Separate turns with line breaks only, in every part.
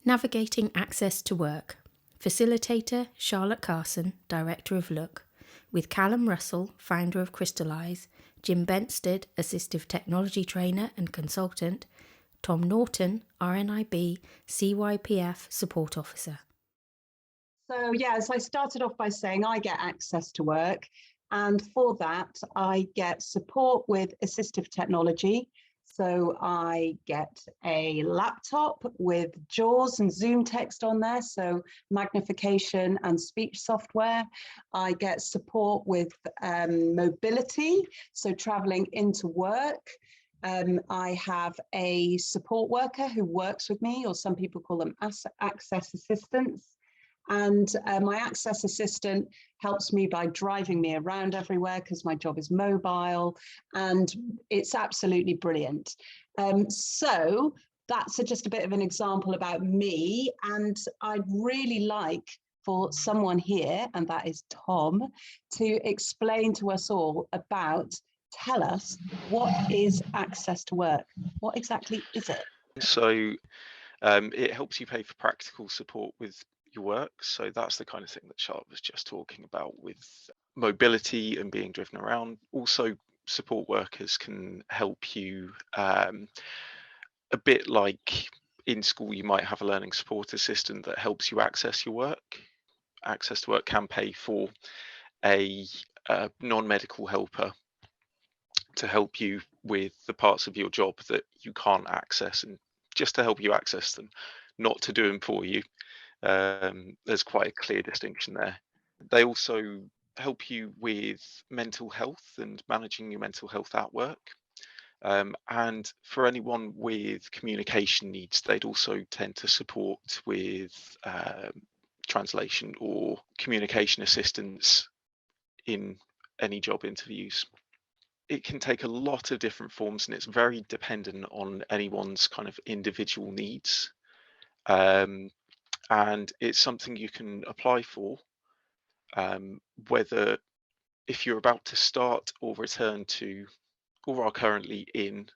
Navigating Access to Work. Facilitator Charlotte Carson, Director of Look, with Callum Russell, founder of Crystallize, Jim Benstead, Assistive Technology Trainer and Consultant, Tom Norton, RNIB, CYPF Support Officer.
So yes, I started off by saying I get access to work, and for that I get support with assistive technology. So I get a laptop with JAWS and Zoom text on there, so magnification and speech software. I get support with mobility, so traveling into work. I have a support worker who works with me, or some people call them access assistants. And my access assistant helps me by driving me around everywhere because my job is mobile, and it's absolutely brilliant. So that's just a bit of an example about me, and I'd really like for someone here, and that is Tom, to explain to us all about, tell us, what is access to work? What exactly is it?
So it helps you pay for practical support with your work. So that's the kind of thing that Charlotte was just talking about with mobility and being driven around. Also, support workers can help you a bit like in school, you might have a learning support assistant that helps you access your work. Access to Work can pay for a non-medical helper to help you with the parts of your job that you can't access, and just to help you access them, not to do them for you. There's quite a clear distinction there. They also help you with mental health and managing your mental health at work. And for anyone with communication needs, they'd also tend to support with translation or communication assistance in any job interviews. It can take a lot of different forms, and it's very dependent on anyone's kind of individual needs. And it's something you can apply for, whether if you're about to start or return to or are currently in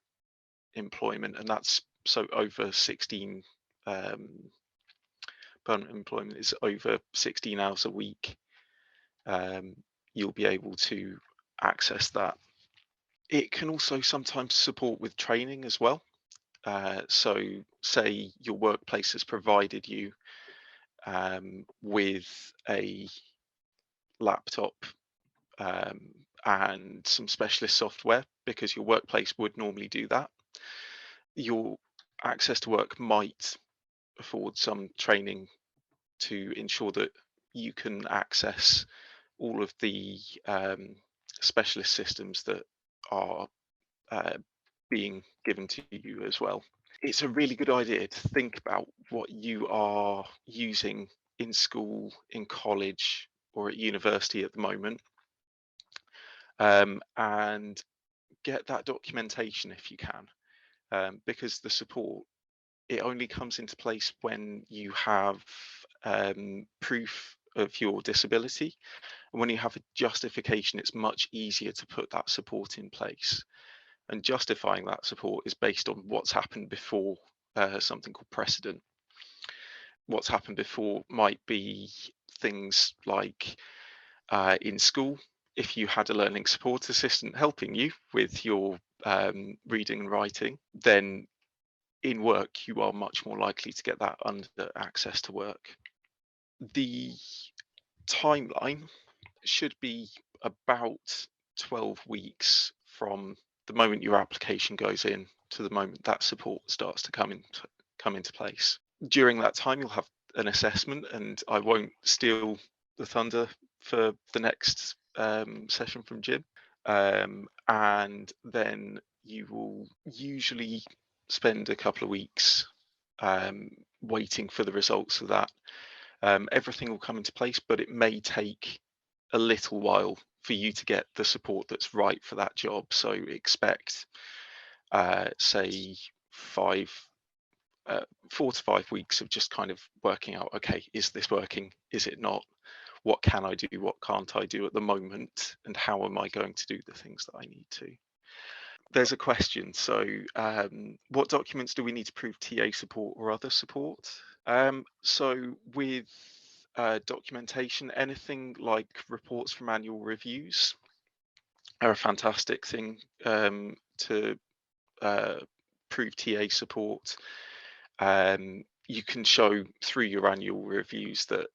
employment, and that's so over 16 permanent employment is over 16 hours a week. You'll be able to access that. It can also sometimes support with training as well. So say your workplace has provided you with a laptop and some specialist software because your workplace would normally do that. Your access to work might afford some training to ensure that you can access all of the specialist systems that are being given to you as well. It's a really good idea to think about what you are using in school, in college, or at university at the moment, and get that documentation if you can, because the support, it only comes into place when you have proof of your disability. And when you have a justification, it's much easier to put that support in place. And justifying that support is based on what's happened before, something called precedent. What's happened before might be things like in school, if you had a learning support assistant helping you with your reading and writing, then in work you are much more likely to get that under access to work. The timeline should be about 12 weeks from the moment your application goes in to the moment that support starts to come into place. During that time, you'll have an assessment, and I won't steal the thunder for the next session from Jim. And then you will usually spend a couple of weeks waiting for the results of that. Everything will come into place, but it may take a little while for you to get the support that's right for that job. So expect, say, 4 to 5 weeks of just kind of working out, okay, is this working? Is it not? What can I do? What can't I do at the moment? And how am I going to do the things that I need to? There's a question. So what documents do we need to prove TA support or other support? So with documentation, anything like reports from annual reviews are a fantastic thing to uh, prove TA support. You can show through your annual reviews that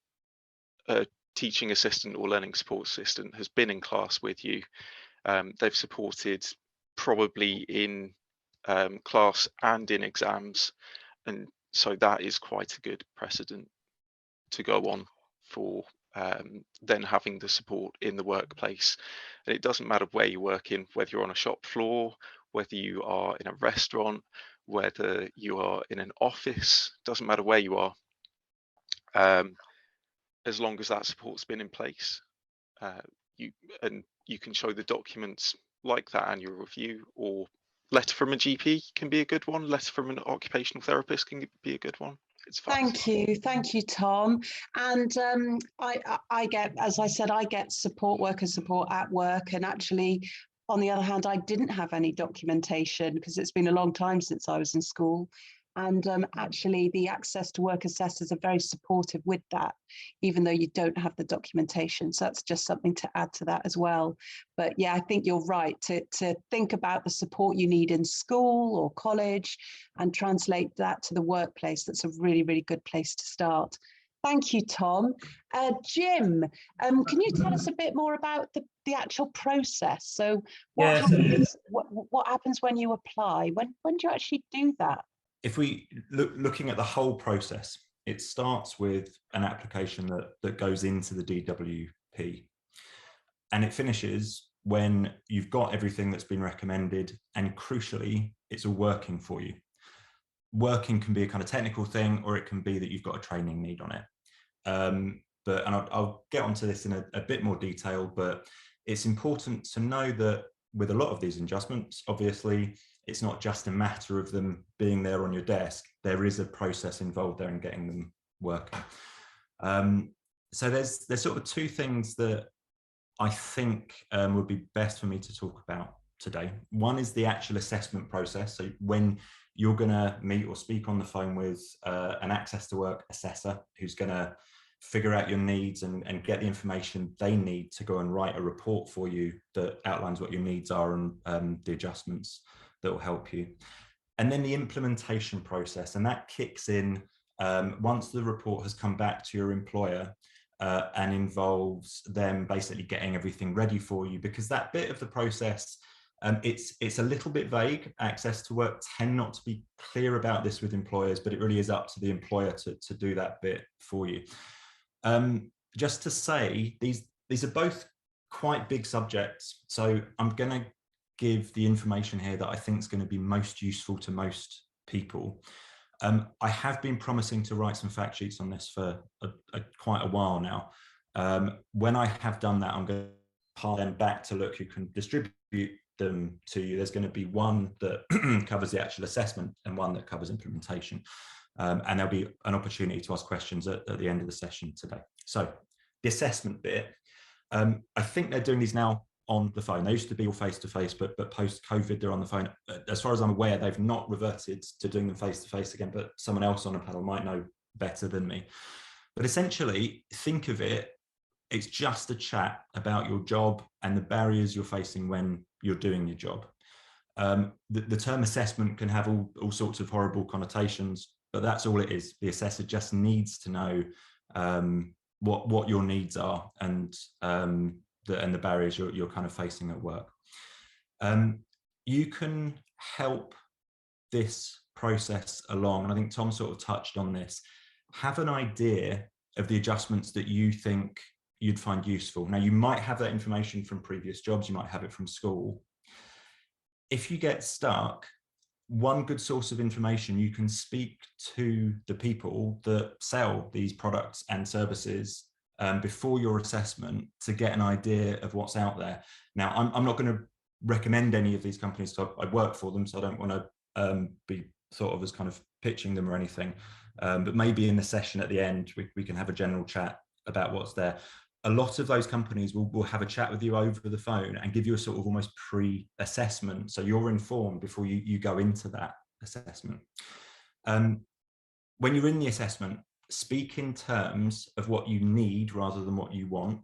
a teaching assistant or learning support assistant has been in class with you. They've supported probably in class and in exams, and so that is quite a good precedent to go on for then having the support in the workplace. And it doesn't matter where you work in, whether you're on a shop floor, whether you are in a restaurant, whether you are in an office, doesn't matter where you are, as long as that support's been in place. uh, you you can show the documents like that annual review, or letter from a GP can be a good one. Letter from an occupational therapist can be a good one. It's fast.
Thank you, Tom. And I get, as I said, I get support worker support at work, and actually, on the other hand, I didn't have any documentation because it's been a long time since I was in school. And actually, the Access to Work assessors are very supportive with that, even though you don't have the documentation. So that's just something to add to that as well. But yeah, I think you're right to think about the support you need in school or college and translate that to the workplace. That's a really, really good place to start. Thank you, Tom. Jim, can you tell us a bit more about the actual process? So what happens? What happens when you apply? When do you actually do that?
If we looking at the whole process, it starts with an application that goes into the DWP, and it finishes when you've got everything that's been recommended, and crucially, it's all working for you. Working can be a kind of technical thing, or it can be that you've got a training need on it. But I'll get onto this in a bit more detail, but it's important to know that with a lot of these adjustments, obviously, it's not just a matter of them being there on your desk. There is a process involved there in getting them working. So there's sort of two things that I think would be best for me to talk about today. One is the actual assessment process. So when you're going to meet or speak on the phone with an Access to Work assessor who's going to figure out your needs and get the information they need to go and write a report for you that outlines what your needs are and the adjustments that will help you. And then the implementation process, and that kicks in once the report has come back to your employer and involves them basically getting everything ready for you, because that bit of the process, it's a little bit vague. Access to Work tend not to be clear about this with employers, but it really is up to the employer to do that bit for you. Just to say, these are both quite big subjects, so I'm going to give the information here that I think is going to be most useful to most people. I have been promising to write some fact sheets on this for quite a while now. When I have done that, I'm going to pass them back to Look, who can distribute them to you. There's going to be one that covers the actual assessment and one that covers implementation. And there'll be an opportunity to ask questions at the end of the session today. So the assessment bit, I think they're doing these now on the phone. They used to be all face-to-face, but post-COVID, they're on the phone. As far as I'm aware, they've not reverted to doing them face-to-face again, but someone else on the panel might know better than me. But essentially, think of it, it's just a chat about your job and the barriers you're facing when you're doing your job. The term assessment can have all sorts of horrible connotations, but that's all it is. The assessor just needs to know what your needs are and the barriers you're kind of facing at work. You can help this process along, and I think Tom sort of touched on this. Have an idea of the adjustments that you think you'd find useful. Now, you might have that information from previous jobs, you might have it from school. If you get stuck, one good source of information, you can speak to the people that sell these products and services before your assessment to get an idea of what's out there. Now, I'm not going to recommend any of these companies, so I work for them, so I don't want to be thought of as kind of pitching them or anything. But maybe in the session at the end, we can have a general chat about what's there. A lot of those companies will have a chat with you over the phone and give you a sort of almost pre-assessment, so you're informed before you go into that assessment. when you're in the assessment, speak in terms of what you need rather than what you want,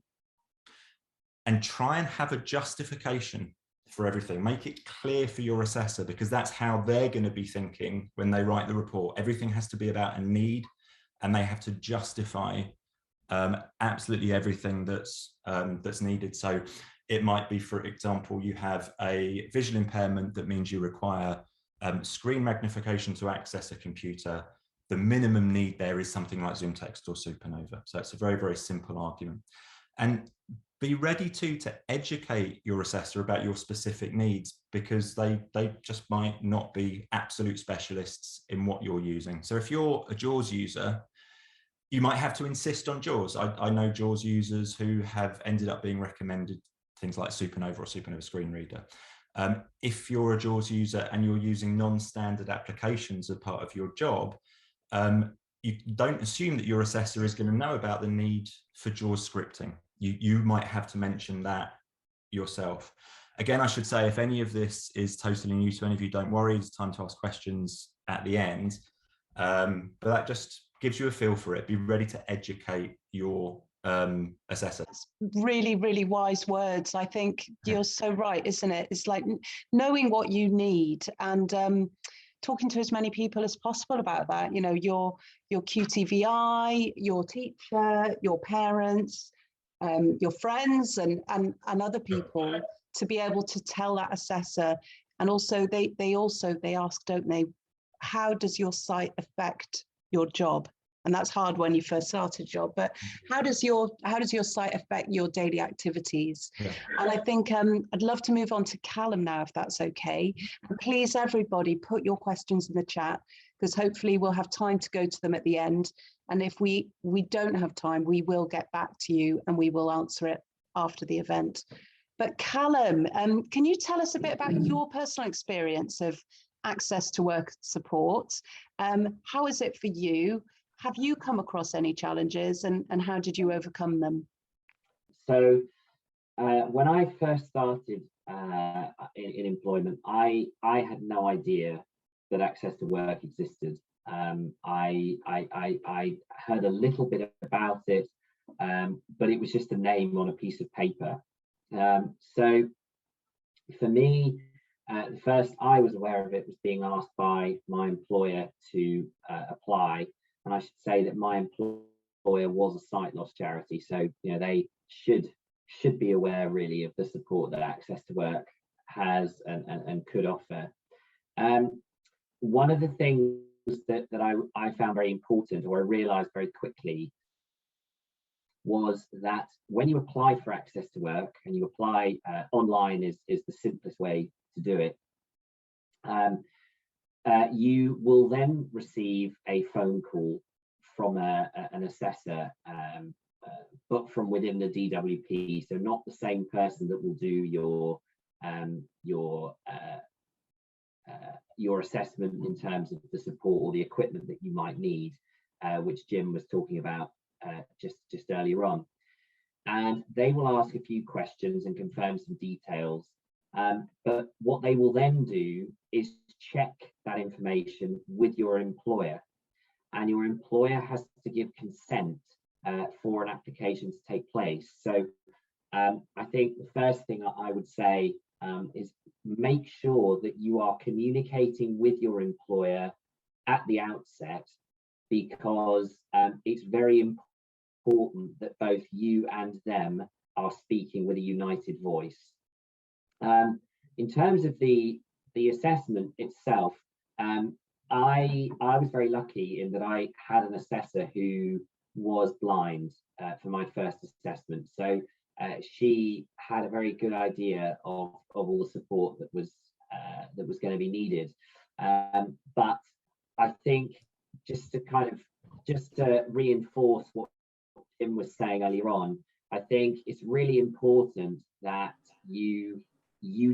and try and have a justification for everything. Make it clear for your assessor, because that's how they're going to be thinking when they write the report. Everything has to be about a need, and they have to justify absolutely everything that's needed. So it might be, for example, you have a visual impairment that means you require screen magnification to access a computer. The minimum need there is something like ZoomText or Supernova. So it's a very, very simple argument. And be ready to educate your assessor about your specific needs, because they just might not be absolute specialists in what you're using. So if you're a JAWS user, you might have to insist on JAWS. I know JAWS users who have ended up being recommended things like Supernova or Supernova Screen Reader. If you're a JAWS user and you're using non-standard applications as part of your job, you don't assume that your assessor is going to know about the need for JAWS scripting. You might have to mention that yourself. Again, I should say, if any of this is totally new to any of you, don't worry, it's time to ask questions at the end. But that just gives you a feel for it. Be ready to educate your assessors.
Really, really wise words. I think you're so right, isn't it? It's like knowing what you need and talking to as many people as possible about that. You know, your QTVI, your teacher, your parents, your friends, and other people, to be able to tell that assessor. And also they ask, don't they, how does your site affect your job? And that's hard when you first start a job, but how does your site affect your daily activities? Yeah. And I think I'd love to move on to Callum now, if that's okay. And please, everybody, put your questions in the chat, because hopefully we'll have time to go to them at the end. And if we don't have time, we will get back to you and we will answer it after the event. But Callum, can you tell us a bit about your personal experience of access to work support? How is it for you? Have you come across any challenges, and how did you overcome them?
So when I first started in employment, I had no idea that access to work existed. I heard a little bit about it, but it was just a name on a piece of paper. So for me, the first I was aware of it was being asked by my employer to apply. And I should say that my employer was a sight loss charity, so you know they should be aware really of the support that Access to Work has and could offer. One of the things that I found very important, or I realised very quickly, was that when you apply for Access to Work, and you apply online is the simplest way to do it. You will then receive a phone call from an assessor, but from within the DWP, so not the same person that will do your assessment in terms of the support or the equipment that you might need, which Jim was talking about just earlier on. And they will ask a few questions and confirm some details. But what they will then do is check that information with your employer, and your employer has to give consent for an application to take place. So I think the first thing I would say is make sure that you are communicating with your employer at the outset, because it's very important that both you and them are speaking with a united voice. In terms of the assessment itself, I was very lucky in that I had an assessor who was blind for my first assessment. So she had a very good idea of all the support that was going to be needed. But I think just to reinforce what Tim was saying earlier on, I think it's really important that you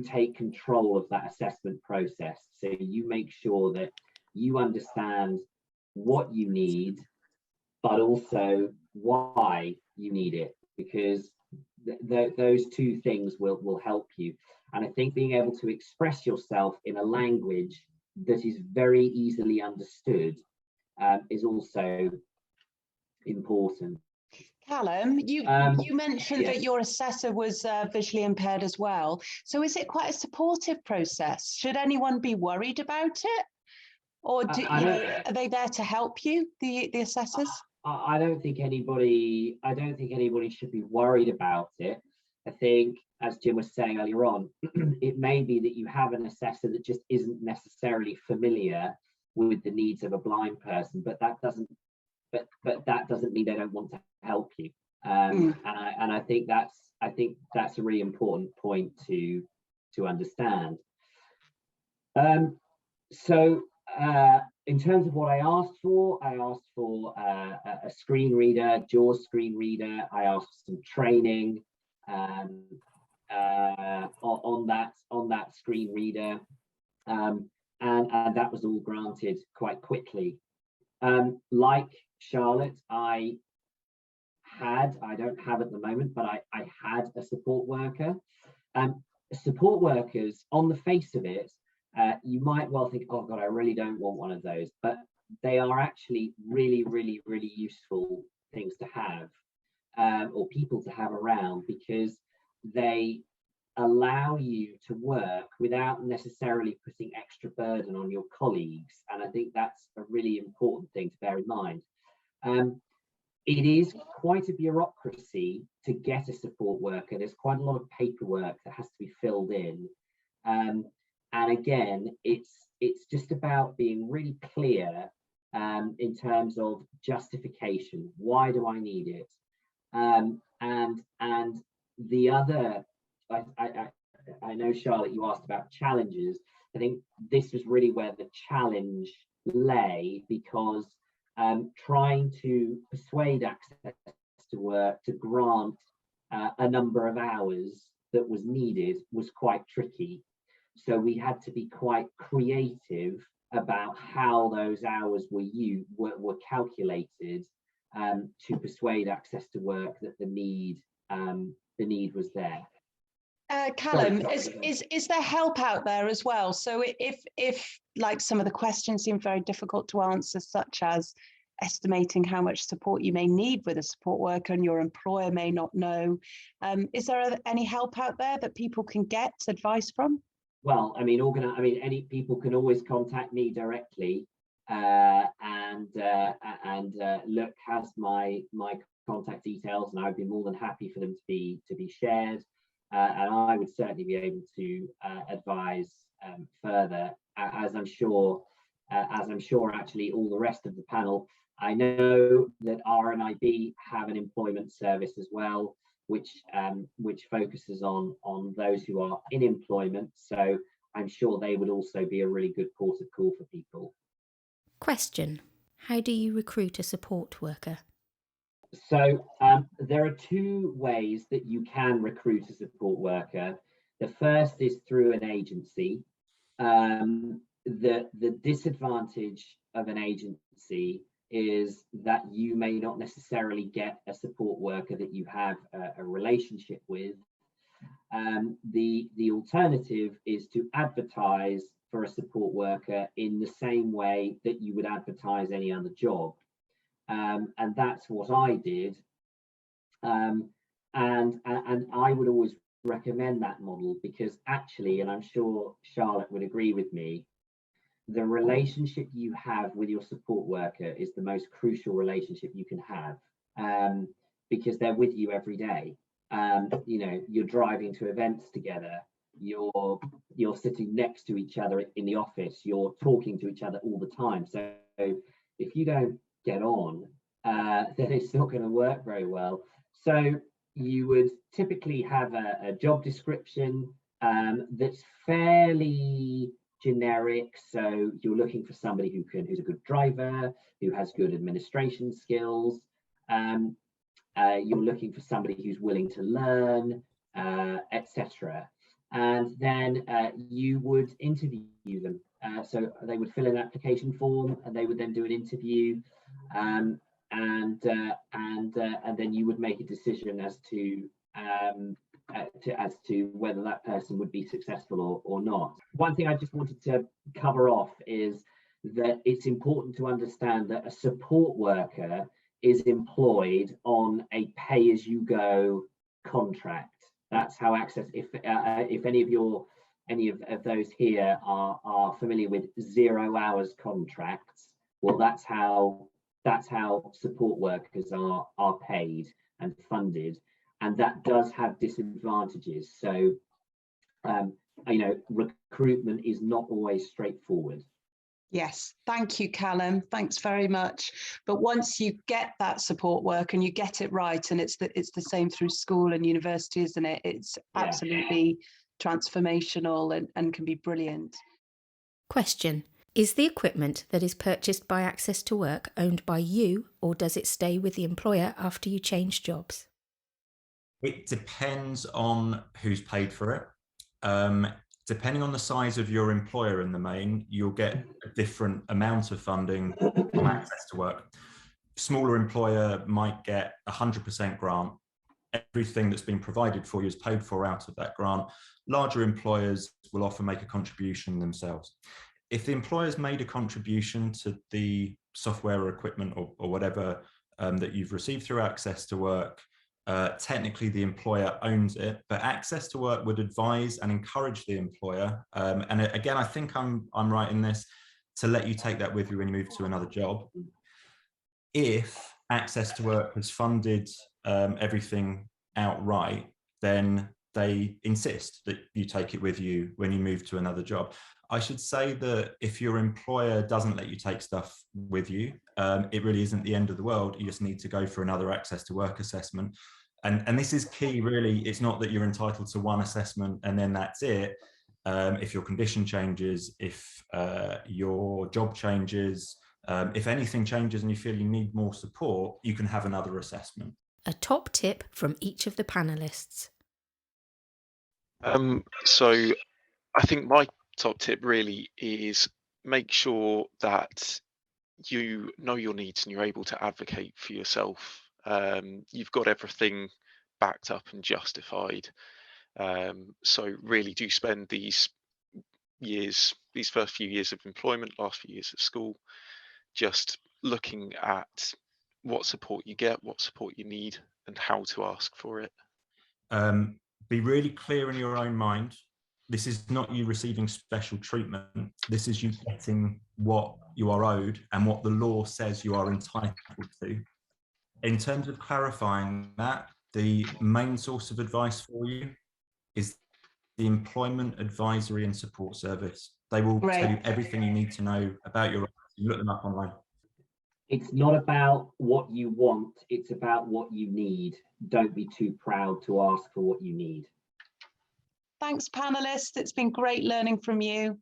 take control of that assessment process. So you make sure that you understand what you need, but also why you need it, because those two things will help you. And I think being able to express yourself in a language that is very easily understood is also important.
Callum, you mentioned
yes.
that your assessor was visually impaired as well. So is it quite a supportive process? Should anyone be worried about it? Or are they there to help you, the assessors?
I don't think anybody should be worried about it. I think, as Jim was saying earlier on, it may be that you have an assessor that just isn't necessarily familiar with the needs of a blind person, but that doesn't mean they don't want to help you. And I think that's a really important point to understand. In terms of what I asked for a screen reader, JAWS screen reader. I asked for some training on that screen reader, and that was all granted quite quickly. Like Charlotte, I don't have at the moment, but I had a support worker. Support workers, on the face of it, you might well think, oh God, I really don't want one of those, but they are actually really, really, really useful things to have, or people to have around, because they allow you to work without necessarily putting extra burden on your colleagues. And I think that's a really important thing to bear in mind. It is quite a bureaucracy to get a support worker. There's quite a lot of paperwork that has to be filled in. And again, it's just about being really clear in terms of justification. Why do I need it? And the other, I know, Charlotte, you asked about challenges. I think this was really where the challenge lay, because trying to persuade Access to Work to grant a number of hours that was needed was quite tricky. So we had to be quite creative about how those hours were calculated to persuade Access to Work that the need was there.
Callum, is there help out there as well? So if like some of the questions seem very difficult to answer, such as estimating how much support you may need with a support worker and your employer may not know, is there any help out there that people can get advice from?
Well, I mean, any people can always contact me directly, and Look has my contact details, and I'd be more than happy for them to be shared, and I would certainly be able to advise further, as I'm sure actually all the rest of the panel. I know that RNIB have an employment service as well, which focuses on those who are in employment. So I'm sure they would also be a really good port of call for people.
Question: how do you recruit a support worker?
So there are two ways that you can recruit a support worker. The first is through an agency. The disadvantage of an agency is that you may not necessarily get a support worker that you have a relationship with. The alternative is to advertise for a support worker in the same way that you would advertise any other job. And that's what I did. And I would always recommend that model, because actually, and I'm sure Charlotte would agree with me, the relationship you have with your support worker is the most crucial relationship you can have, because they're with you every day. You know, you're driving to events together, you're sitting next to each other in the office, you're talking to each other all the time. So if you don't get on, then it's not going to work very well. So you would typically have a job description that's fairly generic. So you're looking for somebody who's a good driver, who has good administration skills. You're looking for somebody who's willing to learn, etc. And then you would interview them. So they would fill in an application form, and they would then do an interview, and then you would make a decision as to whether that person would be successful or not. One thing I just wanted to cover off is that it's important to understand that a support worker is employed on a pay-as-you-go contract. That's how Access, if any of those here are familiar with 0 hours contracts, well, that's how support workers are paid and funded, and that does have disadvantages. So you know, recruitment is not always straightforward.
Yes, thank you, Callum. Thanks very much. But once you get that support work and you get it right, and it's the same through school and university, isn't it? It's absolutely transformational and can be brilliant.
Question: is the equipment that is purchased by Access to Work owned by you, or does it stay with the employer after you change jobs?
It depends on who's paid for it. Depending on the size of your employer in the main, you'll get a different amount of funding from Access to Work. Smaller employer might get 100% grant. Everything that's been provided for you is paid for out of that grant. Larger employers will often make a contribution themselves. If the employer's made a contribution to the software or equipment or whatever that you've received through Access to Work, technically the employer owns it, but Access to Work would advise and encourage the employer, and again, I think I'm right in this, to let you take that with you when you move to another job. If Access to Work has funded everything outright, then they insist that you take it with you when you move to another job. I should say that if your employer doesn't let you take stuff with you, it really isn't the end of the world. You just need to go for another Access to Work assessment. And this is key, really. It's not that you're entitled to one assessment and then that's it. If your condition changes, if your job changes, if anything changes and you feel you need more support, you can have another assessment.
A top tip from each of the panellists.
So I think my top tip really is make sure that you know your needs and you're able to advocate for yourself. You've got everything backed up and justified. So really do spend these first few years of employment, last few years of school, just looking at what support you get, what support you need, and how to ask for it.
Be really clear in your own mind. This is not you receiving special treatment. This is you getting what you are owed and what the law says you are entitled to. In terms of clarifying that, the main source of advice for you is the Employment Advisory and Support Service. They will tell you everything you need to know about your rights. You look them up online.
It's not about what you want, it's about what you need. Don't be too proud to ask for what you need.
Thanks, panelists. It's been great learning from you.